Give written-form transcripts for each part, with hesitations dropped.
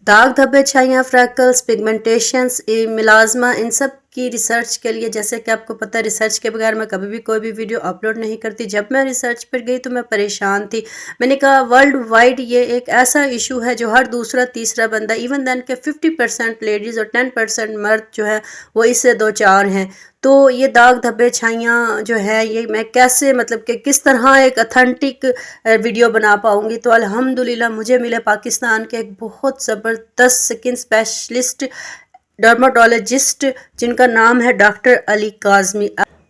दाग धब्बे छाइयाँ freckles pigmentations मिलाजमा इन सब की रिसर्च के लिए, जैसे कि आपको पता है रिसर्च के बगैर मैं कभी भी कोई भी वीडियो अपलोड नहीं करती। जब मैं रिसर्च पर गई तो मैं परेशान थी। मैंने कहा वर्ल्ड वाइड ये एक ऐसा इशू है जो हर दूसरा तीसरा बंदा, इवन देन के 50% लेडीज़ और 10% मर्द जो है वो इससे दो चार हैं। तो ये दाग धब्बे छाइयाँ जो है ये मैं कैसे, मतलब कि किस तरह एक अथेंटिक वीडियो बना पाऊँगी। तो अल्हम्दुलिल्लाह मुझे मिले पाकिस्तान के एक बहुत ज़बरदस्त स्किन स्पेशलिस्ट डर्माटोलॉजिस्ट जिनका नाम है doctor Ali Kazmi.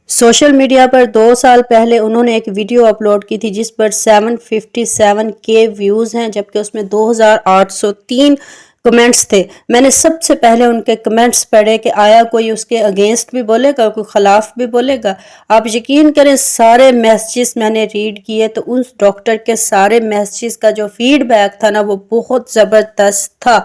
Social media पर 2 साल पहले उन्होंने एक वीडियो अपलोड की थी जिस पर 757K व्यूज़ हैं, जबकि उसमें 2803 कमेंट्स थे। मैंने सबसे पहले उनके कमेंट्स पढ़े कि आया कोई उसके अगेंस्ट भी बोलेगा, कोई ख़िलाफ़ भी बोलेगा। आप यकीन करें सारे मैसेजेस मैंने रीड किए तो उस डॉक्टर के सारे मैसेजेस का जो फीडबैक था ना वो बहुत ज़बरदस्त था।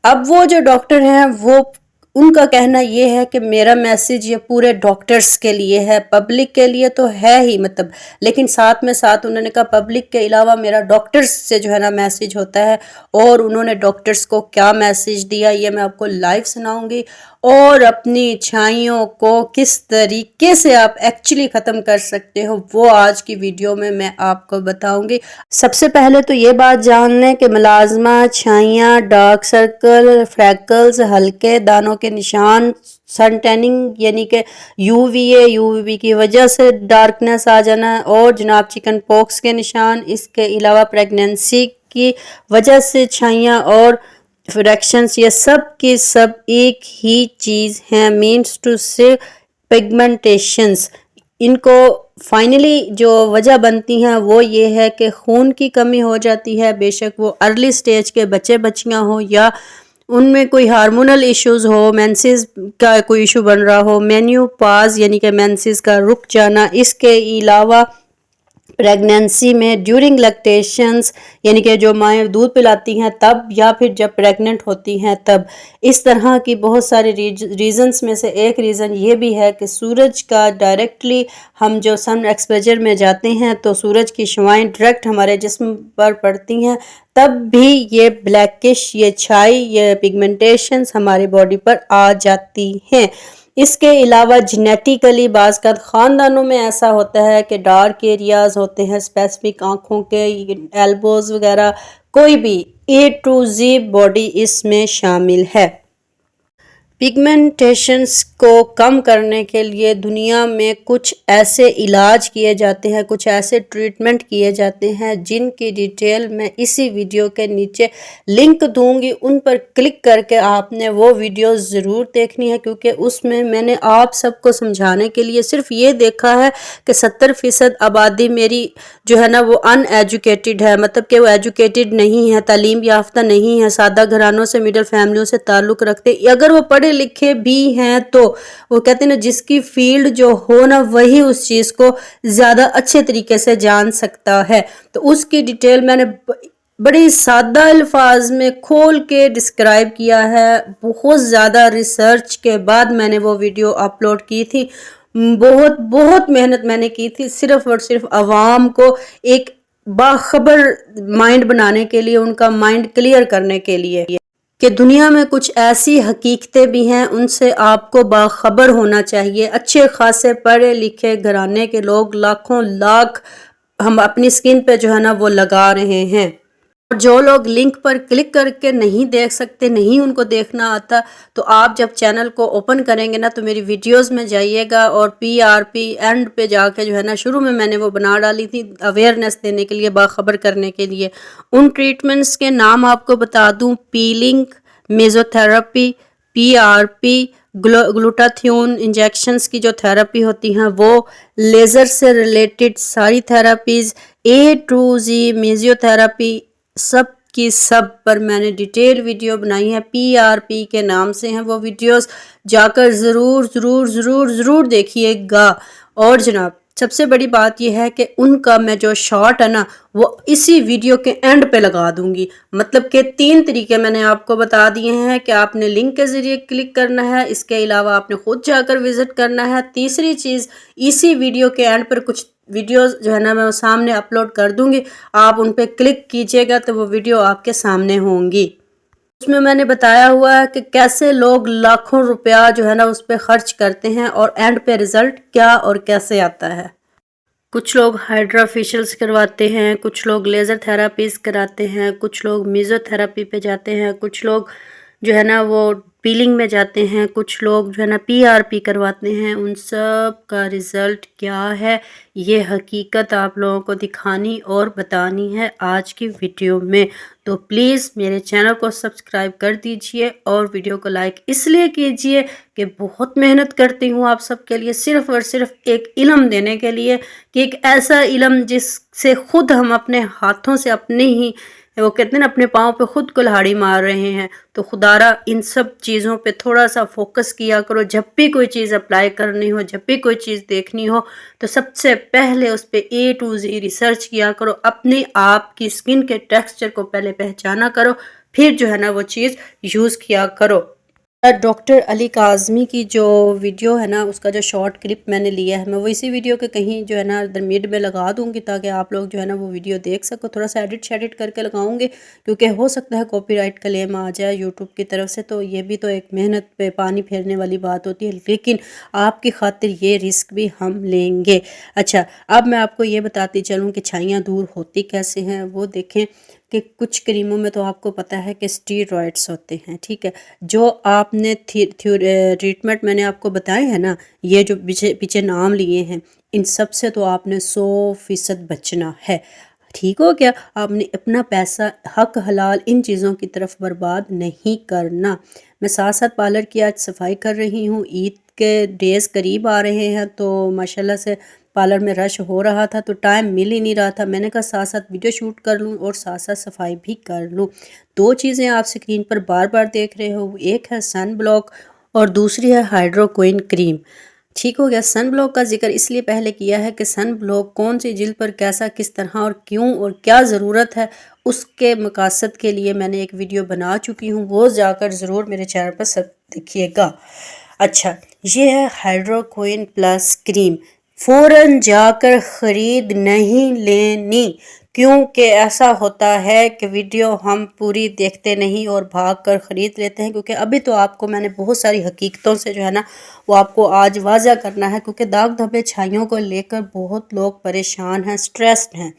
अब वो जो डॉक्टर हैं वो उनका कहना ये है कि मेरा मैसेज ये पूरे डॉक्टर्स के लिए है, पब्लिक के लिए तो है ही, मतलब लेकिन साथ में साथ उन्होंने कहा पब्लिक के अलावा मेरा डॉक्टर्स से जो है ना मैसेज होता है। और उन्होंने डॉक्टर्स को क्या मैसेज दिया ये मैं आपको लाइव सुनाऊंगी, और अपनी छाइयों को किस तरीके से आप एक्चुअली ख़त्म कर सकते हो वो आज की वीडियो में मैं आपको बताऊंगी। सबसे पहले तो ये बात जान लें कि मुलाजमा छाइयाँ, डार्क सर्कल, फ्रैकल्स, हल्के दानों के निशान, सन टैनिंग यानी कि यूवीबी की वजह से डार्कनेस आ जाना, और जनाब चिकन पॉक्स के निशान, इसके अलावा प्रेगनेंसी की वजह से छाइयाँ और फ्रैक्शंस, ये सब की सब एक ही चीज़ हैं, मीन्स टू से पिगमेंटेशंस। इनको फाइनली जो वजह बनती हैं वो ये है कि खून की कमी हो जाती है, बेशक वो अर्ली स्टेज के बच्चे बच्चियां हो या उनमें कोई हार्मोनल इश्यूज हो, मेंसेस का कोई इशू बन रहा हो, मेन्यूपाज यानी कि मेंसेस का रुक जाना, इसके अलावा प्रेगनेंसी में ड्यूरिंग लैक्टेशंस यानी कि जो माएँ दूध पिलाती हैं तब, या फिर जब प्रेग्नेंट होती हैं तब। इस तरह की बहुत सारे रीज़न्स में से एक रीज़न ये भी है कि सूरज का डायरेक्टली हम जो सन एक्सपोजर में जाते हैं तो सूरज की शुआएं डायरेक्ट हमारे जिस्म पर पड़ती हैं, तब भी ये ब्लैकिश, ये छाई, ये पिगमेंटेशंस हमारी बॉडी पर आ जाती हैं। इसके अलावा जेनेटिकली बाज़ का ख़ानदानों में ऐसा होता है कि डार्क एरियाज़ होते हैं स्पेसिफिक आँखों के, एल्बोज़ वगैरह, कोई भी A to Z बॉडी इसमें शामिल है। पिगमेंटेशंस को कम करने के लिए दुनिया में कुछ ऐसे इलाज किए जाते हैं, कुछ ऐसे ट्रीटमेंट किए जाते हैं जिनकी डिटेल मैं इसी वीडियो के नीचे लिंक दूंगी। उन पर क्लिक करके आपने वो वीडियो ज़रूर देखनी है, क्योंकि उसमें मैंने आप सबको समझाने के लिए सिर्फ ये देखा है कि 70% आबादी मेरी जो है ना वो अनएजुकेटेड है, मतलब कि वो एजुकेटेड नहीं है, तालीम याफ्ता नहीं है, सादा घरानों से, मिडिल फैमिलियों से ताल्लुक़ रखते। अगर वो पढ़े लिखे भी हैं तो वो कहते हैं ना जिसकी फील्ड जो हो ना वही उस चीज़ को ज़्यादा अच्छे तरीके से जान सकता है। तो उसकी डिटेल मैंने बड़ी सादा अल्फाज में खोल के डिस्क्राइब किया है। बहुत ज़्यादा रिसर्च के बाद मैंने वो वीडियो अपलोड की थी। बहुत बहुत मेहनत मैंने की थी सिर्फ और सिर्फ आवाम को एक बाखबर माइंड बनाने के लिए, उनका माइंड क्लियर करने के लिए कि दुनिया में कुछ ऐसी हकीकतें भी हैं उनसे आपको बाखबर होना चाहिए। अच्छे खासे पढ़े लिखे घराने के लोग लाखों लाख हम अपनी स्किन पे जो है ना वो लगा रहे हैं। और जो लोग लिंक पर क्लिक करके नहीं देख सकते, नहीं उनको देखना आता, तो आप जब चैनल को ओपन करेंगे ना तो मेरी वीडियोस में जाइएगा और PRP एंड पे जाके जो है ना, शुरू में मैंने वो बना डाली थी अवेयरनेस देने के लिए, बाखबर करने के लिए। उन ट्रीटमेंट्स के नाम आपको बता दूं, पीलिंग, मेजोथेरेपी, PRP, ग्लूटाथियोन इंजेक्शंस की जो थेरेपी होती हैं वो, लेज़र से रिलेटेड सारी थेरापीज़, A to Z मेजियोथेरेपी, सब की सब पर मैंने डिटेल वीडियो बनाई है। PRP के नाम से हैं वो वीडियोस, जाकर ज़रूर ज़रूर ज़रूर ज़रूर देखिएगा। और जनाब सबसे बड़ी बात यह है कि उनका मैं जो शॉर्ट है ना वो इसी वीडियो के एंड पे लगा दूंगी। मतलब कि 3 तरीके मैंने आपको बता दिए हैं कि आपने लिंक के ज़रिए क्लिक करना है, इसके अलावा आपने खुद जाकर विज़िट करना है। तीसरी चीज़, इसी वीडियो के एंड पर कुछ वीडियोस जो है ना मैं वो सामने अपलोड कर दूंगी, आप उन पर क्लिक कीजिएगा तो वो वीडियो आपके सामने होंगी। उसमें मैंने बताया हुआ है कि कैसे लोग लाखों रुपया जो है ना उस पे खर्च करते हैं और एंड पे रिजल्ट क्या और कैसे आता है। कुछ लोग हाइड्रा फेशियल्स करवाते हैं, कुछ लोग लेज़र थेरापीज कराते हैं, कुछ लोग मेसोथेरेपी पे जाते हैं, कुछ लोग जो है ना वो पीलिंग में जाते हैं, कुछ लोग जो है ना पीआरपी करवाते हैं। उन सब का रिज़ल्ट क्या है, ये हकीकत आप लोगों को दिखानी और बतानी है आज की वीडियो में। तो प्लीज़ मेरे चैनल को सब्सक्राइब कर दीजिए और वीडियो को लाइक इसलिए कीजिए कि बहुत मेहनत करती हूँ आप सबके लिए, सिर्फ़ और सिर्फ एक इल्म देने के लिए, कि एक ऐसा इल्म जिससे ख़ुद हम अपने हाथों से अपने ही वो कहते हैं ना अपने पाँव पे खुद कुल्हाड़ी मार रहे हैं। तो खुदारा इन सब चीज़ों पे थोड़ा सा फोकस किया करो। जब भी कोई चीज़ अप्लाई करनी हो, जब भी कोई चीज़ देखनी हो, तो सबसे पहले उस पे A to Z रिसर्च किया करो। अपने आप की स्किन के टेक्सचर को पहले पहचाना करो, फिर जो है ना वो चीज़ यूज़ किया करो। डॉक्टर अली काज़मी की जो वीडियो है ना उसका जो शॉर्ट क्लिप मैंने लिया है, मैं वो इसी वीडियो के कहीं जो है ना इधर मिड में लगा दूंगी ताकि आप लोग जो है ना वो वीडियो देख सको। थोड़ा सा एडिट शेडिट करके लगाऊंगी क्योंकि हो सकता है कॉपीराइट क्लेम आ जाए यूट्यूब की तरफ से, तो ये भी तो एक मेहनत पे पानी फेरने वाली बात होती है, लेकिन आपकी खातिर ये रिस्क भी हम लेंगे। अच्छा, अब मैं आपको ये बताती चलूँ कि छाइयाँ दूर होती कैसे हैं। वो देखें कि कुछ क्रीमों में तो आपको पता है कि स्टीरॉइड्स होते हैं, ठीक है। जो आपने ट्रीटमेंट मैंने आपको बताए हैं ना, ये जो पीछे पीछे नाम लिए हैं, इन सब से तो आपने 100% बचना है। ठीक हो गया, आपने अपना पैसा हक हलाल इन चीज़ों की तरफ बर्बाद नहीं करना। मैं साथ साथ पार्लर की आज सफाई कर रही हूँ। ईद के डेज़ करीब आ रहे हैं तो माशाल्लाह से पार्लर में रश हो रहा था तो टाइम मिल ही नहीं रहा था। मैंने कहा साथ साथ वीडियो शूट कर लूँ और साथ साथ सफाई भी कर लूँ। दो चीज़ें आप स्क्रीन पर बार बार देख रहे हो, एक है सन ब्लॉक और दूसरी है हाइड्रोक्विन क्रीम। ठीक हो गया। सन ब्लॉक का जिक्र इसलिए पहले किया है कि सन ब्लॉक कौन सी जिल्द पर कैसा, किस तरह और क्यों और क्या ज़रूरत है, उसके मकासद के लिए मैंने एक वीडियो बना चुकी हूँ, वो जाकर ज़रूर मेरे चैनल पर सब देखिएगा। अच्छा, ये है हाइड्रोक्विन प्लस क्रीम। फ़ौरन जाकर ख़रीद नहीं लेनी, क्योंकि ऐसा होता है कि वीडियो हम पूरी देखते नहीं और भाग कर ख़रीद लेते हैं। क्योंकि अभी तो आपको मैंने बहुत सारी हकीकतों से जो है ना वो आपको आज वाज़ा करना है, क्योंकि दाग धब्बे छाइयों को लेकर बहुत लोग परेशान हैं, स्ट्रेस्ड हैं।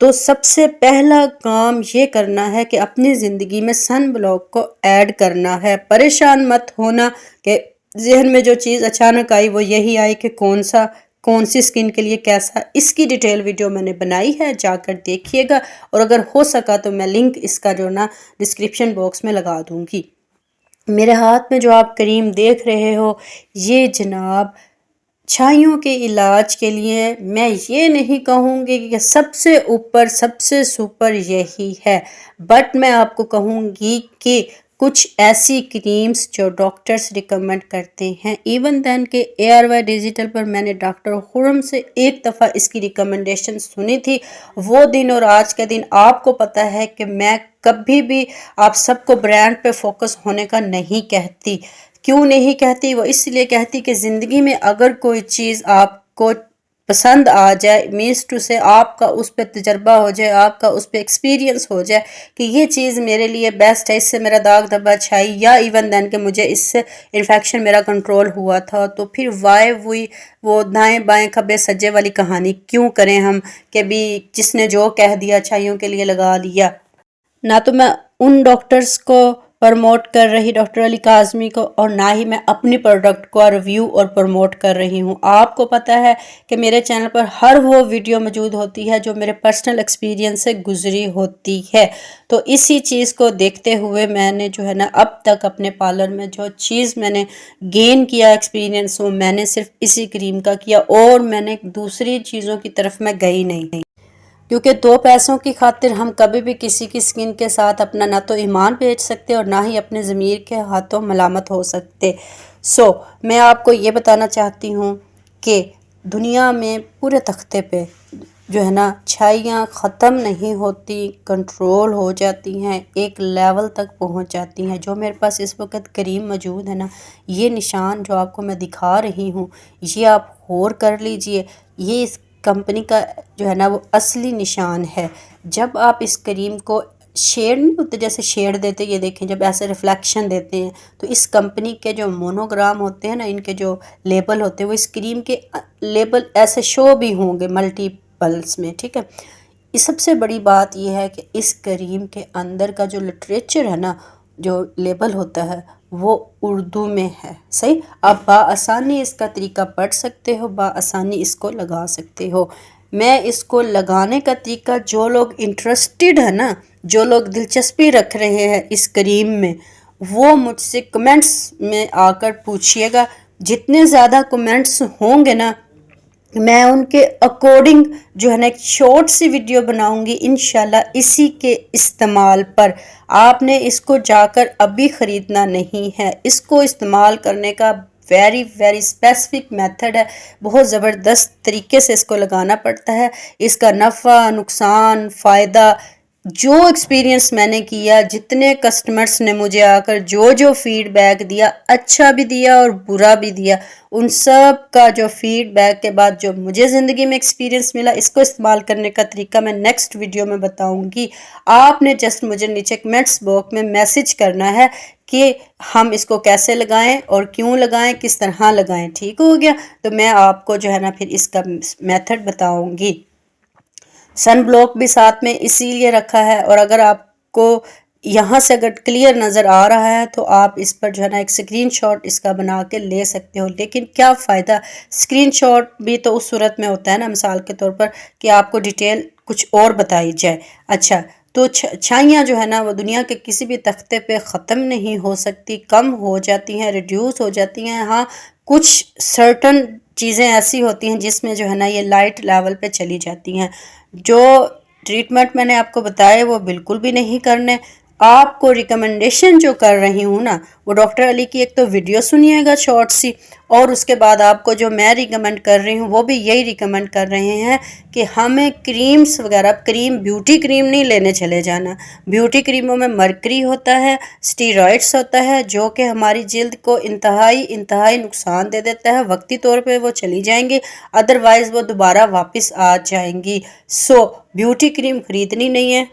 तो सबसे पहला काम ये करना है कि अपनी ज़िंदगी में सन ब्लॉक को ऐड करना है। परेशान मत होना कि जहन में जो चीज़ अचानक आई वो यही आई कि कौन सी स्किन के लिए कैसा, इसकी डिटेल वीडियो मैंने बनाई है, जाकर देखिएगा। और अगर हो सका तो मैं लिंक इसका जो ना डिस्क्रिप्शन बॉक्स में लगा दूंगी। मेरे हाथ में जो आप क्रीम देख रहे हो, ये जनाब छाइयों के इलाज के लिए, मैं ये नहीं कहूँगी कि सबसे ऊपर सबसे सुपर यही है, बट मैं आपको कहूँगी कि कुछ ऐसी क्रीम्स जो डॉक्टर्स रिकमेंड करते हैं, इवन दैन के ARY डिजिटल पर मैंने डॉक्टर खुरम से एक दफ़ा इसकी रिकमेंडेशन सुनी थी। वो दिन और आज के दिन आपको पता है कि मैं कभी भी आप सबको ब्रांड पे फोकस होने का नहीं कहती। क्यों नहीं कहती? वो इसलिए कहती कि ज़िंदगी में अगर कोई चीज़ आपको पसंद आ जाए, मीन्स टू से आपका उस पर तजर्बा हो जाए, आपका उस पर एक्सपीरियंस हो जाए कि ये चीज़ मेरे लिए बेस्ट है, इससे मेरा दाग धब्बा छाई, या इवन देन कि मुझे इससे इन्फेक्शन मेरा कंट्रोल हुआ था, तो फिर वाई वो दाएं बाएं खब्बे सज्जे वाली कहानी क्यों करें हम कि भी जिसने जो कह दिया छाइयों के लिए लगा लिया। ना तो मैं उन डॉक्टर्स को प्रमोट कर रही, डॉक्टर अली काज़मी को, और ना ही मैं अपनी प्रोडक्ट को रिव्यू और प्रमोट कर रही हूँ। आपको पता है कि मेरे चैनल पर हर वो वीडियो मौजूद होती है जो मेरे पर्सनल एक्सपीरियंस से गुजरी होती है। तो इसी चीज़ को देखते हुए मैंने जो है ना अब तक अपने पार्लर में जो चीज़ मैंने गेन किया एक्सपीरियंस, वो मैंने सिर्फ इसी क्रीम का किया और मैंने दूसरी चीज़ों की तरफ मैं गई नहीं। क्योंकि दो पैसों की खातिर हम कभी भी किसी की स्किन के साथ अपना ना तो ईमान बेच सकते और ना ही अपने ज़मीर के हाथों मलामत हो सकते। मैं आपको ये बताना चाहती हूँ कि दुनिया में पूरे तख्ते पे जो है ना छाइयाँ ख़त्म नहीं होती, कंट्रोल हो जाती हैं, एक लेवल तक पहुँच जाती हैं। जो मेरे पास इस वक्त क्रीम मौजूद है ना, ये निशान जो आपको मैं दिखा रही हूँ, ये आप गौर कर लीजिए, ये कंपनी का जो है ना वो असली निशान है। जब आप इस क्रीम को شیڈ نہیں ہوتے جیسے شیڈ دیتے، یہ دیکھیں جب ایسے ریفلیکشن دیتے ہیں تو اس کمپنی کے جو مونوگرام ہوتے ہیں نا، ان کے جو لیبل ہوتے ہیں وہ اس کریم کے لیبل ایسے شو بھی ہوں گے ملٹیپلس میں، ٹھیک ہے۔ اس سب سے بڑی بات یہ ہے کہ اس کریم کے اندر کا جو لٹریچر ہے نا، جو لیبل ہوتا ہے وہ اردو میں ہے، صحیح۔ آپ بآسانی اس کا طریقہ پڑھ سکتے ہو، بآسانی اس کو لگا سکتے ہو۔ میں اس کو لگانے کا طریقہ، جو لوگ انٹرسٹڈ ہے نا، جو لوگ دلچسپی رکھ رہے ہیں اس کریم میں، وہ مجھ سے کمنٹس میں آ کر پوچھئے گا۔ جتنے زیادہ کمنٹس ہوں گے نا، میں ان کے اکارڈنگ جو ہے نا ایک شارٹ سی ویڈیو بناؤں گی انشاءاللہ اسی کے استعمال پر۔ آپ نے اس کو جا کر ابھی خریدنا نہیں ہے، اس کو استعمال کرنے کا ویری اسپیسیفک میتھڈ ہے، بہت زبردست طریقے سے اس کو لگانا پڑتا ہے۔ اس کا نفع، نقصان، فائدہ، جو ایکسپیرینس میں نے کیا، جتنے کسٹمرز نے مجھے آ کر جو فیڈ بیک دیا، اچھا بھی دیا اور برا بھی دیا، ان سب کا جو فیڈ بیک کے بعد جو مجھے زندگی میں ایکسپیرینس ملا، اس کو استعمال کرنے کا طریقہ میں نیکسٹ ویڈیو میں بتاؤں گی۔ آپ نے جسٹ مجھے نیچے کمنٹس باکس میں میسج کرنا ہے کہ ہم اس کو کیسے لگائیں اور کیوں لگائیں، کس طرح لگائیں، ٹھیک ہو گیا؟ تو میں آپ کو جو ہے نا پھر اس کا میتھڈ بتاؤں گی۔ سن بلاک بھی ساتھ میں اسی لیے رکھا ہے، اور اگر آپ کو یہاں سے اگر کلیئر نظر آ رہا ہے تو آپ اس پر جو ہے نا ایک سکرین شاٹ اس کا بنا کے لے سکتے ہو۔ لیکن کیا فائدہ، سکرین شاٹ بھی تو اس صورت میں ہوتا ہے نا، مثال کے طور پر کہ آپ کو ڈیٹیل کچھ اور بتائی جائے۔ اچھا، تو چھائیاں جو ہے نا وہ دنیا کے کسی بھی تختے پہ ختم نہیں ہو سکتی، کم ہو جاتی ہیں، ریڈیوس ہو جاتی ہیں۔ ہاں، کچھ سرٹن چیزیں ایسی ہوتی ہیں جس میں جو ہے نا یہ لائٹ لیول پہ چلی جاتی ہیں۔ جو ٹریٹمنٹ میں نے آپ کو بتایا وہ بالکل بھی نہیں کرنے۔ آپ کو ریکمنڈیشن جو کر رہی ہوں نا، وہ ڈاکٹر علی کی ایک تو ویڈیو سنیے گا شارٹ سی، اور اس کے بعد آپ کو جو میں ریکمنڈ کر رہی ہوں وہ بھی یہی ریکمنڈ کر رہے ہیں کہ ہمیں کریمز وغیرہ، بیوٹی کریم نہیں لینے چلے جانا۔ بیوٹی کریموں میں مرکری ہوتا ہے، سٹیرائڈز ہوتا ہے، جو کہ ہماری جلد کو انتہائی نقصان دے دیتا ہے۔ وقتی طور پہ وہ چلی جائیں گی، ادروائز وہ دوبارہ واپس آ جائیں گی۔ بیوٹی کریم خریدنی نہیں ہے،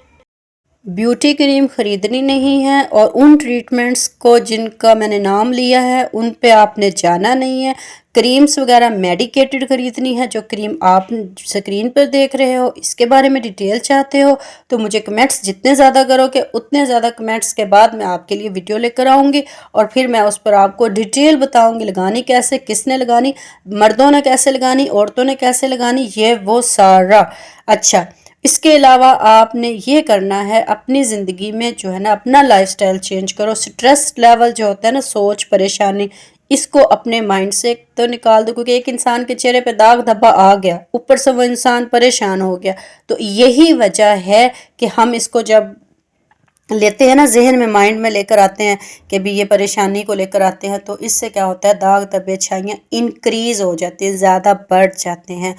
بیوٹی کریم خریدنی نہیں ہے، اور ان ٹریٹمنٹس کو جن کا میں نے نام لیا ہے ان پہ آپ نے جانا نہیں ہے۔ کریمز وغیرہ میڈیکیٹڈ خریدنی ہے۔ جو کریم آپ سکرین پر دیکھ رہے ہو، اس کے بارے میں ڈیٹیل چاہتے ہو تو مجھے کمنٹس جتنے زیادہ کرو کہ اتنے زیادہ کمنٹس کے بعد میں آپ کے لیے ویڈیو لے کر آؤں گی، اور پھر میں اس پر آپ کو ڈیٹیل بتاؤں گی لگانی کیسے، کس نے لگانی، مردوں نے کیسے لگانی، عورتوں نے کیسے لگانی، یہ وہ سارا۔ اچھا، اس کے علاوہ آپ نے یہ کرنا ہے اپنی زندگی میں جو ہے نا اپنا لائف سٹائل چینج کرو۔ سٹریس لیول جو ہوتا ہے نا، سوچ، پریشانی، اس کو اپنے مائنڈ سے تو نکال دو، کیونکہ ایک انسان کے چہرے پہ داغ دھبا آ گیا، اوپر سے وہ انسان پریشان ہو گیا۔ تو یہی وجہ ہے کہ ہم اس کو جب لیتے ہیں نا، ذہن میں، مائنڈ میں لے کر آتے ہیں کہ بھی یہ پریشانی کو لے کر آتے ہیں، تو اس سے کیا ہوتا ہے، داغ دھبے، چھائیاں انکریز ہو جاتی ہیں، زیادہ بڑھ جاتے ہیں۔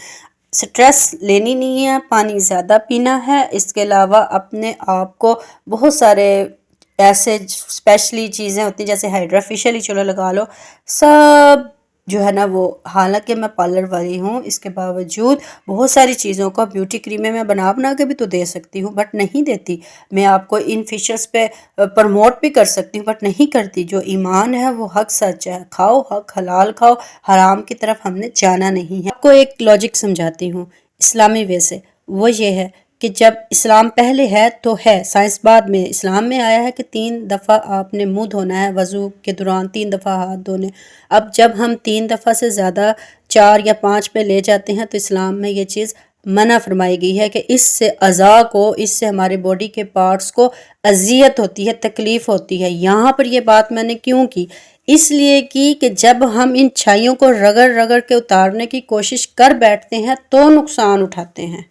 سٹریس لینی نہیں ہے، پانی زیادہ پینا ہے۔ اس کے علاوہ اپنے آپ کو بہت سارے ایسے اسپیشلی چیزیں ہوتی ہیں جیسے ہائیڈرا فیشل ہی چلو لگا لو، سب جو ہے نا وہ، حالانکہ میں پارلر والی ہوں، اس کے باوجود بہت ساری چیزوں کو بیوٹی کریمیں میں بنا کے بھی تو دے سکتی ہوں، بٹ نہیں دیتی۔ میں آپ کو ان فیچرز پہ پروموٹ بھی کر سکتی ہوں، بٹ نہیں کرتی۔ جو ایمان ہے وہ حق سچ ہے، کھاؤ حق حلال کھاؤ، حرام کی طرف ہم نے جانا نہیں ہے۔ آپ کو ایک لاجک سمجھاتی ہوں اسلامی وے سے، وہ یہ ہے کہ جب اسلام پہلے ہے تو ہے، سائنس بعد میں۔ اسلام میں آیا ہے کہ 3 دفعہ آپ نے منہ دھونا ہے، وضو کے دوران 3 دفعہ ہاتھ دھونے۔ اب جب ہم 3 دفعہ سے زیادہ 4 یا 5 پہ لے جاتے ہیں تو اسلام میں یہ چیز منع فرمائی گئی ہے کہ اس سے اعضاء کو، اس سے ہمارے باڈی کے پارٹس کو اذیت ہوتی ہے، تکلیف ہوتی ہے۔ یہاں پر یہ بات میں نے کیوں کی؟ اس لیے کی کہ جب ہم ان چھائیوں کو رگڑ کے اتارنے کی کوشش کر بیٹھتے ہیں تو نقصان اٹھاتے ہیں۔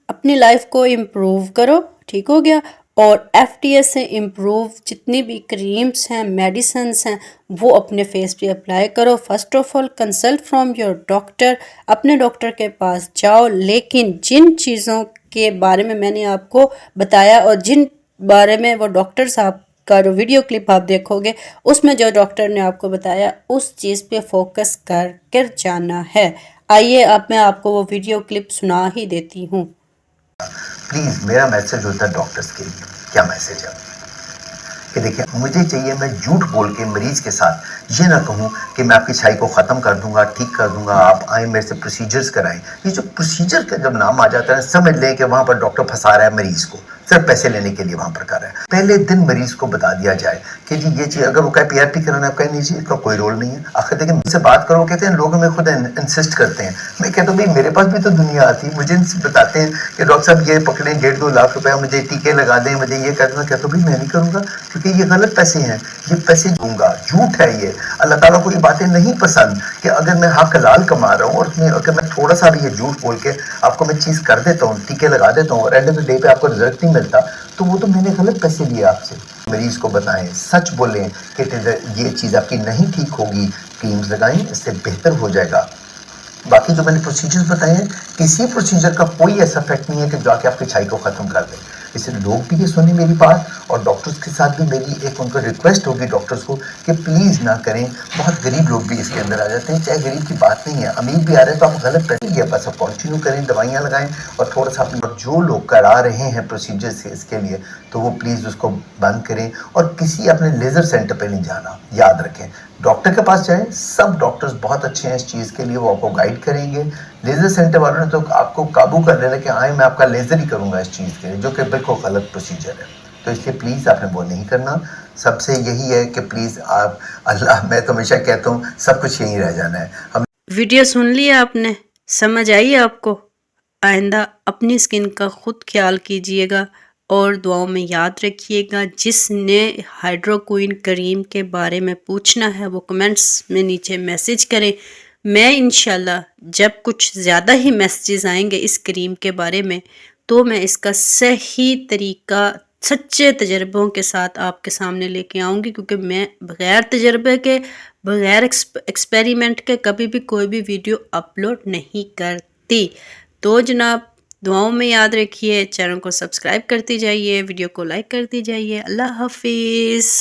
اپنی لائف کو امپروو کرو، ٹھیک ہو گیا؟ اور ایف ٹی ایس سے امپروو جتنی بھی کریمز ہیں، میڈیسنز ہیں، وہ اپنے فیس پہ اپلائی کرو۔ First of all consult from your doctor, اپنے ڈاکٹر کے پاس جاؤ، لیکن جن چیزوں کے بارے میں نے آپ کو بتایا اور جن بارے میں وہ ڈاکٹر صاحب کا جو ویڈیو کلپ آپ دیکھو گے، اس میں جو ڈاکٹر نے آپ کو بتایا اس چیز پہ فوکس کر جانا ہے۔ آئیے اب میں آپ کو وہ ویڈیو کلپ سنا ہی دیتی ہوں۔ پلیز میرا میسج ہوتا ہے ڈاکٹرز کے لیے، کیا میسج ہے کہ دیکھیں مجھے چاہیے میں جھوٹ بول کے مریض کے ساتھ یہ نہ کہوں کہ میں آپ کی چھائی کو ختم کر دوں گا، ٹھیک کر دوں گا، آپ آئیں میرے سے پروسیجرز کرائیں. یہ جو پروسیجر کا جب نام آ جاتا ہے سمجھ لیں کہ وہاں پر ڈاکٹر پھنسا رہا ہے مریض کو، صرف پیسے لینے کے لیے وہاں پر کر رہا ہے. پہلے دن مریض کو بتا دیا جائے کہ جی یہ چیز، اگر وہ کہے پی آر پی کرانا ہے، آپ کہیں نہیں جی اس کا کوئی رول نہیں ہے. آخر دیکھیں مجھ سے بات کرو، کہتے ہیں لوگ ہمیں خود انسسٹ کرتے ہیں. میں کہتا ہوں بھائی میرے پاس بھی تو دنیا آتی ہے، مجھے بتاتے ہیں کہ ڈاکٹر صاحب یہ پکڑیں 1.5-2 لاکھ روپے مجھے ٹیکے لگا دیں، مجھے یہ کر دیں. کہتا ہوں بھائی میں نہیں کروں گا کیونکہ یہ غلط پیسے ہیں، یہ پیسے دوں گا، جھوٹ ہے یہ. اللہ تعالیٰ کو یہ باتیں نہیں پسند کہ اگر میں حق حلال کما رہا ہوں اور اگر میں تھوڑا سا بھی یہ جھوٹ بول کے آپ کو میں چیز کر دیتا ہوں، ٹیکے لگا دیتا ہوں اور اینڈ آف دی ڈے پہ آپ کو رزلٹ نہیں ملتا، تو وہ تو میں نے غلط پیسے لیے آپ سے. مریض کو بتائیں، سچ بولیں کہ یہ چیز آپ کی نہیں ٹھیک ہوگی، کریمز لگائیں، اس سے بہتر ہو جائے گا. باقی جو میں نے پروسیجرز بتائے ہیں، کسی پروسیجر کا کوئی ایسا افیکٹ نہیں ہے کہ جا کے آپ کی چھائی کو ختم کر دیں. اس لیے لوگ بھی یہ سنیں میری بات، اور ڈاکٹرز کے ساتھ بھی میری ایک ان کو ریکویسٹ ہوگی ڈاکٹرز کو کہ پلیز نہ کریں. بہت غریب لوگ بھی اس کے اندر آ جاتے ہیں، چاہے غریب کی بات نہیں ہے، امیر بھی آ رہے ہیں تو آپ غلط پیسے لیا، بس آپ کنٹینیو کریں، دوائیاں لگائیں اور تھوڑا سا اپنے جو لوگ کرا رہے ہیں پروسیجرز اس کے لیے تو وہ پلیز اس کو بند کریں. اور کسی اپنے لیزر سینٹر پہ نہیں جانا، یاد رکھیں. ڈاکٹر کے پاس جائیں، سب ڈاکٹرز بہت اچھے ہیں اس چیز کے لیے، وہ آپ کو گائیڈ کریں گے. لیزر سینٹر والوں نے تو آپ کو قابو کر لینا کہ آئیں میں آپ کا لیزر ہی کروں گا اس چیز کے لیے، جو کہ بالکل غلط پروسیجر ہے. تو اس لیے پلیز آپ نے وہ نہیں کرنا. سب سے یہی ہے کہ پلیز آپ اللہ، میں تو ہمیشہ کہتا ہوں سب کچھ یہیں رہ جانا ہے. ہم ویڈیو سن لیا آپ نے، سمجھ آئی آپ کو؟ آئندہ اپنی اسکن کا خود خیال کیجیے گا اور دعاؤں میں یاد رکھیے گا. جس نے ہائیڈروکوئن کریم کے بارے میں پوچھنا ہے وہ کمنٹس میں نیچے میسج کریں. میں انشاءاللہ جب کچھ زیادہ ہی میسیجز آئیں گے اس کریم کے بارے میں تو میں اس کا صحیح طریقہ سچے تجربوں کے ساتھ آپ کے سامنے لے کے آؤں گی، کیونکہ میں بغیر تجربے کے، بغیر ایکسپیریمنٹ کے کبھی بھی کوئی بھی ویڈیو اپلوڈ نہیں کرتی. تو جناب دعاؤں میں یاد رکھیے، چینل کو سبسکرائب کرتی جائیے، ویڈیو کو لائک کرتی جائیے. اللہ حافظ.